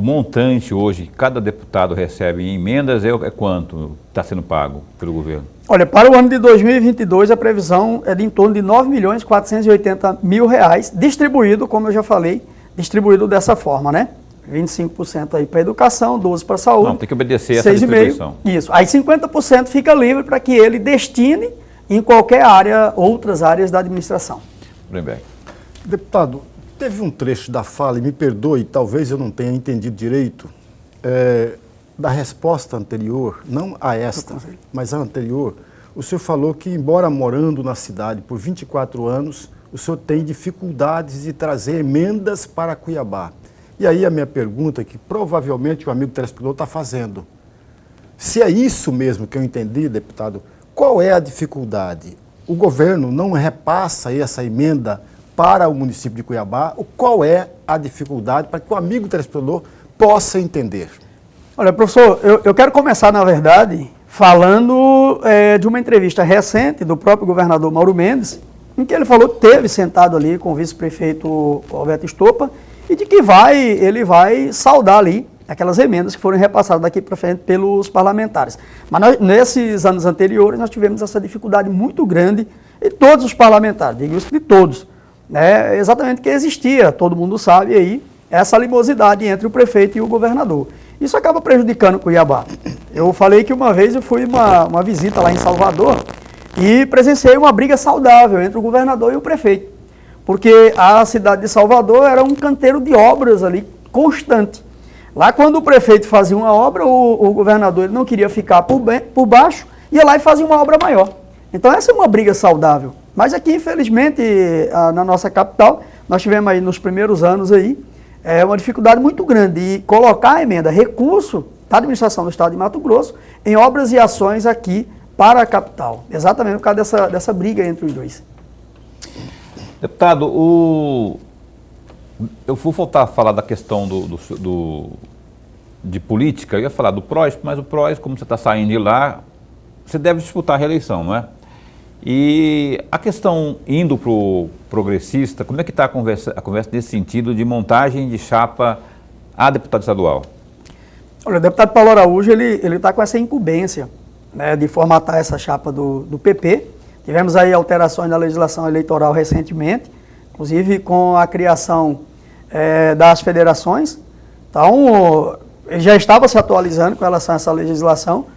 montante hoje que cada deputado recebe em emendas é quanto está sendo pago pelo governo? Olha, para o ano de 2022 a previsão é de em torno de R$ 9.480.000, distribuído, como eu já falei, distribuído dessa forma, né? 25% aí para a educação, 12% para a saúde. Não, tem que obedecer essa distribuição. Isso. Aí 50% fica livre para que ele destine em qualquer área, outras áreas da administração. Bem. Deputado, teve um trecho da fala, e me perdoe, talvez eu não tenha entendido direito, da resposta anterior, não a esta, mas a anterior. O senhor falou que, embora morando na cidade por 24 anos, o senhor tem dificuldades de trazer emendas para Cuiabá. E aí a minha pergunta, que provavelmente o amigo telespectador está fazendo. Se é isso mesmo que eu entendi, deputado, qual é a dificuldade? O governo não repassa essa emenda para o município de Cuiabá? Qual é a dificuldade para que o amigo telespectador possa entender? Olha, professor, eu quero começar, na verdade, falando de uma entrevista recente do próprio governador Mauro Mendes, em que ele falou que teve sentado ali com o vice-prefeito Alberto Estopa e de que ele vai saldar ali aquelas emendas que foram repassadas daqui para frente pelos parlamentares. Mas nesses anos anteriores nós tivemos essa dificuldade muito grande e todos os parlamentares, digo isso de todos, né, exatamente que existia, todo mundo sabe aí, essa animosidade entre o prefeito e o governador. Isso acaba prejudicando Cuiabá. Eu falei que uma vez eu fui uma visita lá em Salvador e presenciei uma briga saudável entre o governador e o prefeito, porque a cidade de Salvador era um canteiro de obras ali constante. Lá quando o prefeito fazia uma obra, o governador ele não queria ficar por baixo, ia lá e fazia uma obra maior. Então essa é uma briga saudável. Mas aqui, infelizmente, na nossa capital, nós tivemos aí nos primeiros anos aí, uma dificuldade muito grande de colocar a emenda, recurso da administração do estado de Mato Grosso em obras e ações aqui para a capital. Exatamente por causa dessa briga entre os dois. Deputado, eu vou voltar a falar da questão de política, eu ia falar do PROS, mas o PROS, como você está saindo de lá, você deve disputar a reeleição, não é? E a questão indo para o progressista, como é que está a conversa nesse sentido de montagem de chapa a deputado estadual? Olha, o deputado Paulo Araújo, ele está com essa incumbência, né, de formatar essa chapa do PP. Tivemos aí alterações na legislação eleitoral recentemente, inclusive com a criação das federações. Então, ele já estava se atualizando com relação a essa legislação,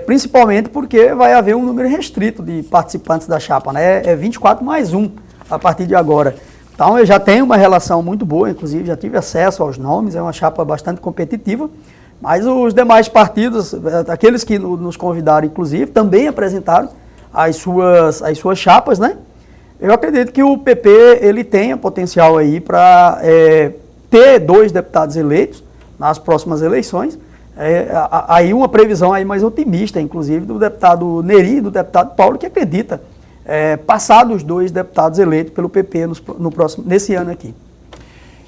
principalmente porque vai haver um número restrito de participantes da chapa, né? 24 mais 1 a partir de agora. Então, eu já tenho uma relação muito boa, inclusive já tive acesso aos nomes, é uma chapa bastante competitiva, mas os demais partidos, aqueles que nos convidaram, inclusive, também apresentaram as suas chapas, né? Eu acredito que o PP ele tenha potencial aí para ter 2 deputados eleitos nas próximas eleições. Aí uma previsão aí mais otimista, inclusive, do deputado Neri e do deputado Paulo, que acredita passar dos 2 deputados eleitos pelo PP nesse ano aqui.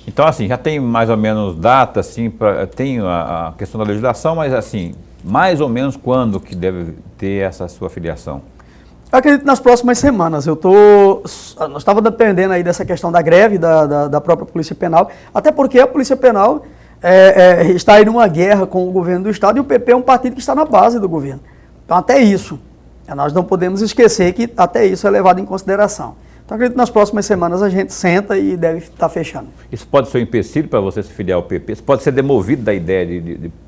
Então, assim, já tem mais ou menos data, assim, tem a questão da legislação, mas, assim, mais ou menos quando que deve ter essa sua filiação? Eu acredito nas próximas semanas. Nós estávamos dependendo aí dessa questão da greve da própria Polícia Penal, até porque a Polícia Penal está aí numa guerra com o governo do estado e o PP é um partido que está na base do governo. Então, até isso, nós não podemos esquecer que até isso é levado em consideração. Então, acredito que nas próximas semanas a gente senta e deve estar fechando. Isso pode ser um empecilho para você se filiar ao PP? Você pode ser demovido da ideia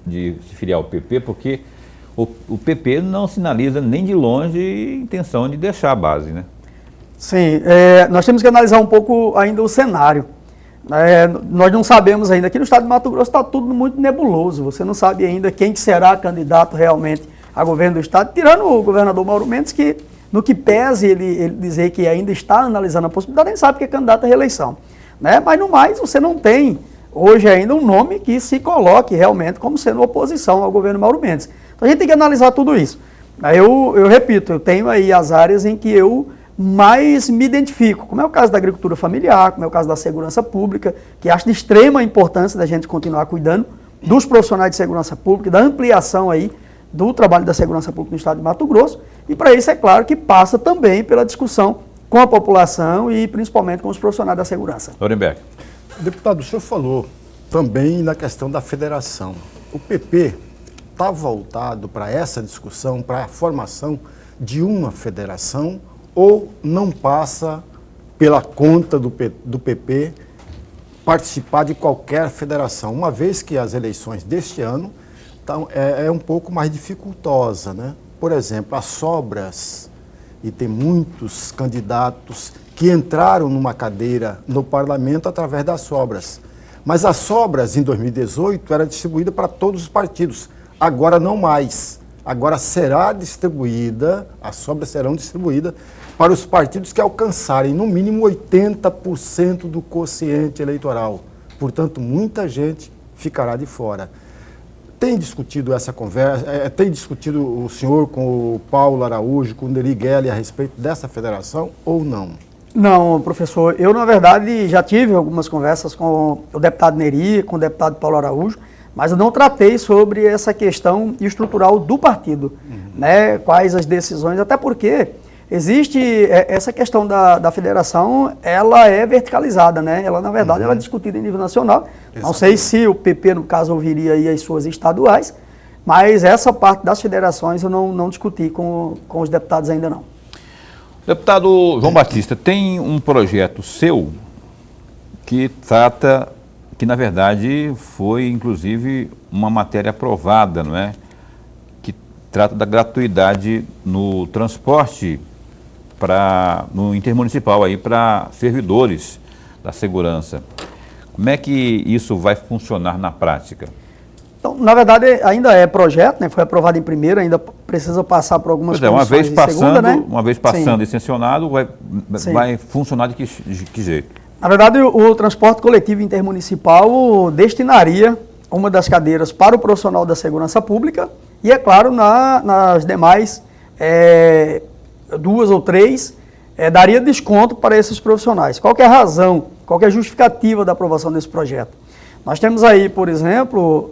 de se filiar ao PP, porque o PP não sinaliza nem de longe intenção de deixar a base, né? Sim, nós temos que analisar um pouco ainda o cenário. Nós não sabemos ainda, aqui no estado de Mato Grosso está tudo muito nebuloso, você não sabe ainda quem que será candidato realmente a governo do estado, tirando o governador Mauro Mendes, que no que pese ele dizer que ainda está analisando a possibilidade, nem sabe que é candidato à reeleição. Né? Mas no mais, você não tem hoje ainda um nome que se coloque realmente como sendo oposição ao governo Mauro Mendes. Então a gente tem que analisar tudo isso. Eu repito, eu tenho aí as áreas em que eu mais me identifico, como é o caso da agricultura familiar, como é o caso da segurança pública, que acho de extrema importância da gente continuar cuidando dos profissionais de segurança pública, da ampliação aí do trabalho da segurança pública no estado de Mato Grosso, e para isso é claro que passa também pela discussão com a população e principalmente com os profissionais da segurança. Lorenberg. Deputado, o senhor falou também na questão da federação. O PP está voltado para essa discussão, para a formação de uma federação, ou não passa pela conta do PP participar de qualquer federação, uma vez que as eleições deste ano é um pouco mais dificultosa, né? Por exemplo, as sobras, e tem muitos candidatos que entraram numa cadeira no parlamento através das sobras, mas as sobras em 2018 eram distribuídas para todos os partidos, agora não mais. Agora será distribuída, as sobras serão distribuídas para os partidos que alcançarem no mínimo 80% do quociente eleitoral. Portanto, muita gente ficará de fora. Tem discutido essa conversa, tem discutido o senhor com o Paulo Araújo, com o Neri Gelli a respeito dessa federação ou não? Não, professor, eu na verdade já tive algumas conversas com o deputado Neri, com o deputado Paulo Araújo, mas eu não tratei sobre essa questão estrutural do partido, né? Quais as decisões, até porque existe essa questão da federação, ela é verticalizada, né? Ela, na verdade, ela é discutida em nível nacional. Exatamente. Não sei se o PP, no caso, ouviria aí as suas estaduais, mas essa parte das federações eu não discuti com os deputados ainda não. Deputado João Batista, tem um projeto seu que trata, que na verdade foi inclusive uma matéria aprovada, não é? Que trata da gratuidade no transporte no intermunicipal aí para servidores da segurança. Como é que isso vai funcionar na prática? Então, na verdade, ainda é projeto, né? Foi aprovado em primeiro, ainda precisa passar por algumas comissões de segunda, né? Uma vez passando e sancionado, vai funcionar de que jeito? Na verdade, o transporte coletivo intermunicipal destinaria uma das cadeiras para o profissional da segurança pública e, é claro, nas demais 2 ou 3, daria desconto para esses profissionais. Qual que é a razão, qual que é a justificativa da aprovação desse projeto? Nós temos aí, por exemplo,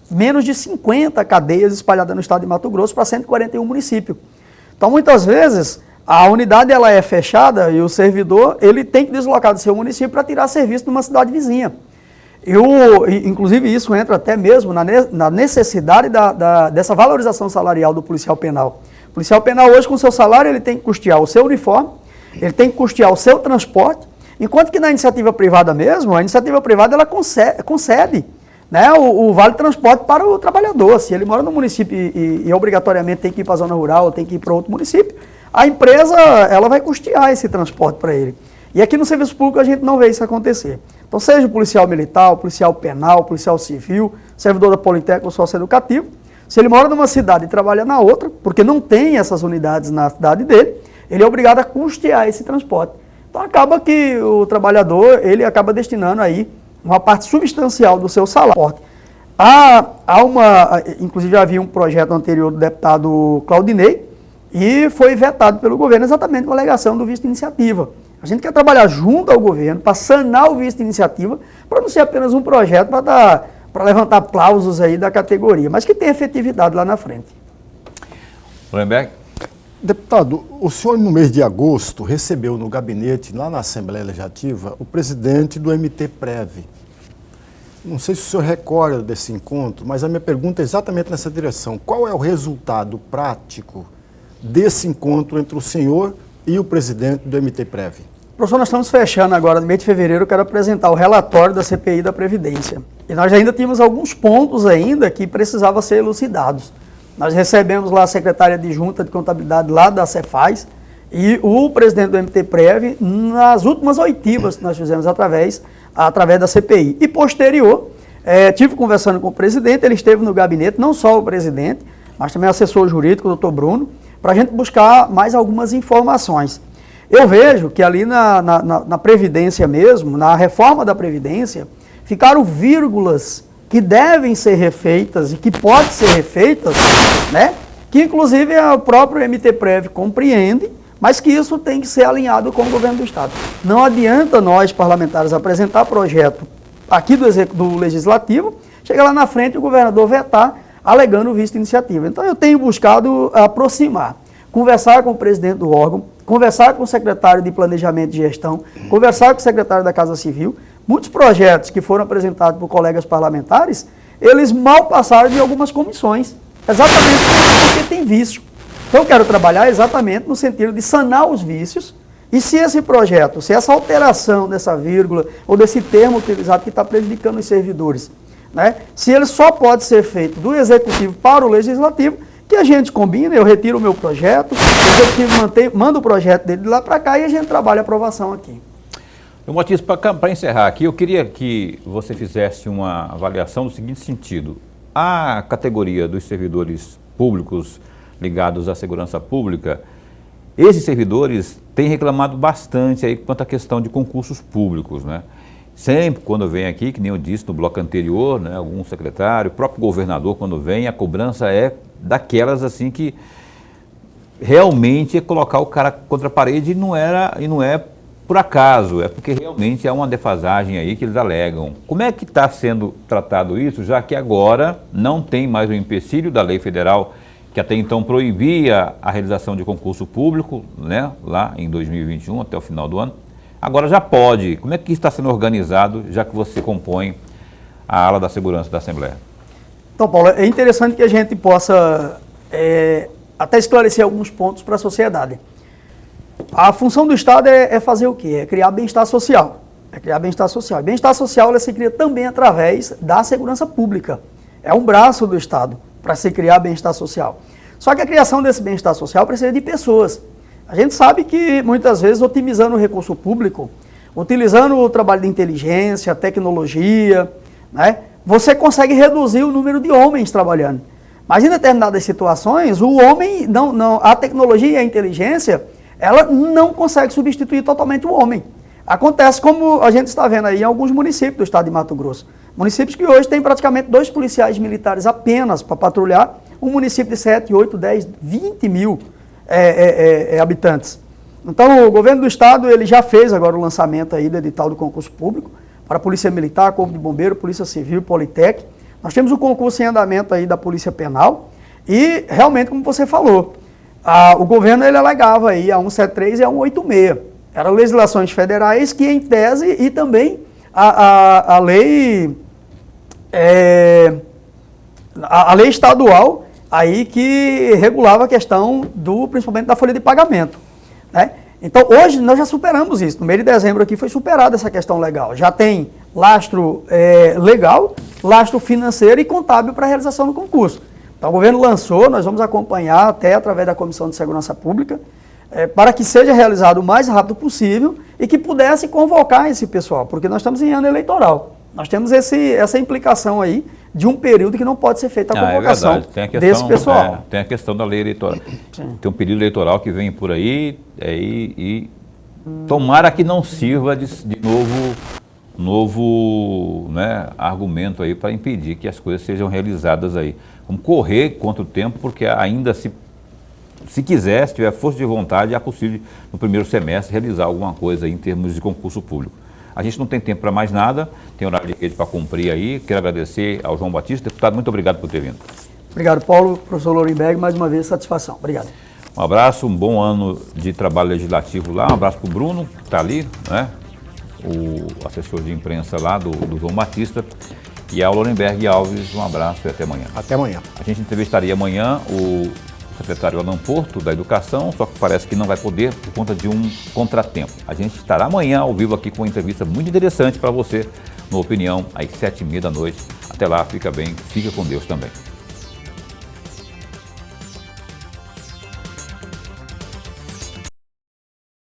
menos de 50 cadeias espalhadas no estado de Mato Grosso para 141 municípios. Então, muitas vezes, a unidade ela é fechada e o servidor ele tem que deslocar do seu município para tirar serviço numa cidade vizinha. Inclusive, isso entra até mesmo na necessidade dessa valorização salarial do policial penal. O policial penal hoje, com o seu salário, ele tem que custear o seu uniforme, ele tem que custear o seu transporte, enquanto que na iniciativa privada mesmo, a iniciativa privada ela concede né, o vale transporte para o trabalhador. Se ele mora no município e obrigatoriamente tem que ir para a zona rural, ou tem que ir para outro município, a empresa ela vai custear esse transporte para ele. E aqui no serviço público a gente não vê isso acontecer. Então, seja o policial militar, o policial penal, o policial civil, servidor da Politécnica ou sócio-educativo, se ele mora numa cidade e trabalha na outra, porque não tem essas unidades na cidade dele, ele é obrigado a custear esse transporte. Então acaba que o trabalhador, ele acaba destinando aí uma parte substancial do seu salário. Inclusive havia um projeto anterior do deputado Claudinei e foi vetado pelo governo exatamente com a alegação do visto de iniciativa. A gente quer trabalhar junto ao governo para sanar o visto de iniciativa, para não ser apenas um projeto para levantar aplausos aí da categoria, mas que tem efetividade lá na frente. Lorenberg? Deputado, o senhor no mês de agosto recebeu no gabinete, lá na Assembleia Legislativa, o presidente do MT-Prev. Não sei se o senhor recorda desse encontro, mas a minha pergunta é exatamente nessa direção. Qual é o resultado prático desse encontro entre o senhor e o presidente do MT-Prev? Professor, nós estamos fechando agora, no mês de fevereiro, eu quero apresentar o relatório da CPI da Previdência. E nós ainda tínhamos alguns pontos ainda que precisavam ser elucidados. Nós recebemos lá a secretária adjunta de contabilidade lá da Cefaz e o presidente do MTPrev nas últimas oitivas que nós fizemos através da CPI. E posterior, tive conversando com o presidente, ele esteve no gabinete, não só o presidente, mas também o assessor jurídico, o doutor Bruno, para a gente buscar mais algumas informações. Eu vejo que ali na Previdência mesmo, na reforma da Previdência, ficaram vírgulas que devem ser refeitas e que podem ser refeitas, né? Que inclusive o próprio MTPrev compreende, mas que isso tem que ser alinhado com o governo do Estado. Não adianta nós, parlamentares, apresentar projeto aqui do Legislativo, chega lá na frente e o governador vetar, alegando o visto de iniciativa. Então eu tenho buscado aproximar, conversar com o presidente do órgão, conversar com o secretário de Planejamento e Gestão, conversar com o secretário da Casa Civil. Muitos projetos que foram apresentados por colegas parlamentares, eles mal passaram de algumas comissões, exatamente porque tem vício. Então eu quero trabalhar exatamente no sentido de sanar os vícios, e se esse projeto, se essa alteração dessa vírgula, ou desse termo utilizado que está prejudicando os servidores, né, se ele só pode ser feito do Executivo para o Legislativo, que a gente combina, eu retiro o meu projeto, o Executivo manda o projeto dele de lá para cá e a gente trabalha a aprovação aqui. Batista, para encerrar aqui, eu queria que você fizesse uma avaliação do seguinte sentido. A categoria dos servidores públicos ligados à segurança pública, esses servidores têm reclamado bastante aí quanto à questão de concursos públicos, né? Sempre quando vem aqui, que nem eu disse no bloco anterior, né, algum secretário, o próprio governador quando vem, a cobrança é daquelas assim que realmente é colocar o cara contra a parede e não é por acaso, é porque realmente há uma defasagem aí que eles alegam. Como é que está sendo tratado isso, já que agora não tem mais o empecilho da lei federal, que até então proibia a realização de concurso público, né, lá em 2021, até o final do ano, agora já pode. Como é que isso está sendo organizado, já que você compõe a ala da segurança da Assembleia? Então, Paulo, é interessante que a gente possa até esclarecer alguns pontos para a sociedade. A função do Estado é fazer o quê? É criar bem-estar social. E bem-estar social ele se cria também através da segurança pública. É um braço do Estado para se criar bem-estar social. Só que a criação desse bem-estar social precisa de pessoas. A gente sabe que muitas vezes otimizando o recurso público, utilizando o trabalho de inteligência, tecnologia, né, você consegue reduzir o número de homens trabalhando. Mas em determinadas situações, o homem, a tecnologia e a inteligência, ela não consegue substituir totalmente o homem. Acontece como a gente está vendo aí em alguns municípios do estado de Mato Grosso. Municípios que hoje têm praticamente 2 policiais militares apenas para patrulhar um município de 7, 8, 10, 20 mil habitantes. Então o governo do estado ele já fez agora o lançamento aí do edital do concurso público para a Polícia Militar, Corpo de Bombeiro, Polícia Civil, Politec. Nós temos o concurso em andamento aí da Polícia Penal e realmente, como você falou, o governo ele alegava aí a 173 e a 186. Eram legislações federais que, em tese, e também a lei estadual aí que regulava a questão principalmente da folha de pagamento, né? Então, hoje nós já superamos isso. No mês de dezembro aqui foi superada essa questão legal. Já tem lastro legal, lastro financeiro e contábil para a realização do concurso. Então, o governo lançou, nós vamos acompanhar até através da Comissão de Segurança Pública, para que seja realizado o mais rápido possível e que pudesse convocar esse pessoal, porque nós estamos em ano eleitoral. Nós temos essa implicação aí de um período que não pode ser feita a convocação desse pessoal. Tem a questão da lei eleitoral. Sim. Tem um período eleitoral que vem por aí e tomara que não sirva de novo, né, argumento aí para impedir que as coisas sejam realizadas aí. Vamos correr contra o tempo, porque ainda se quiser, se tiver força de vontade, é possível no primeiro semestre realizar alguma coisa aí em termos de concurso público. A gente não tem tempo para mais nada, tem horário de rede para cumprir aí. Quero agradecer ao João Batista. Deputado, muito obrigado por ter vindo. Obrigado, Paulo. Professor Lorenberg, mais uma vez, satisfação. Obrigado. Um abraço, um bom ano de trabalho legislativo lá. Um abraço para o Bruno, que está ali, né? O assessor de imprensa lá do João Batista. E ao Lorenberg Alves, um abraço e até amanhã. Até amanhã. A gente entrevistaria amanhã o secretário Alan Porto, da Educação, só que parece que não vai poder por conta de um contratempo. A gente estará amanhã ao vivo aqui com uma entrevista muito interessante para você, no Opinião, às 7h30 da noite. Até lá, fica bem, fica com Deus também.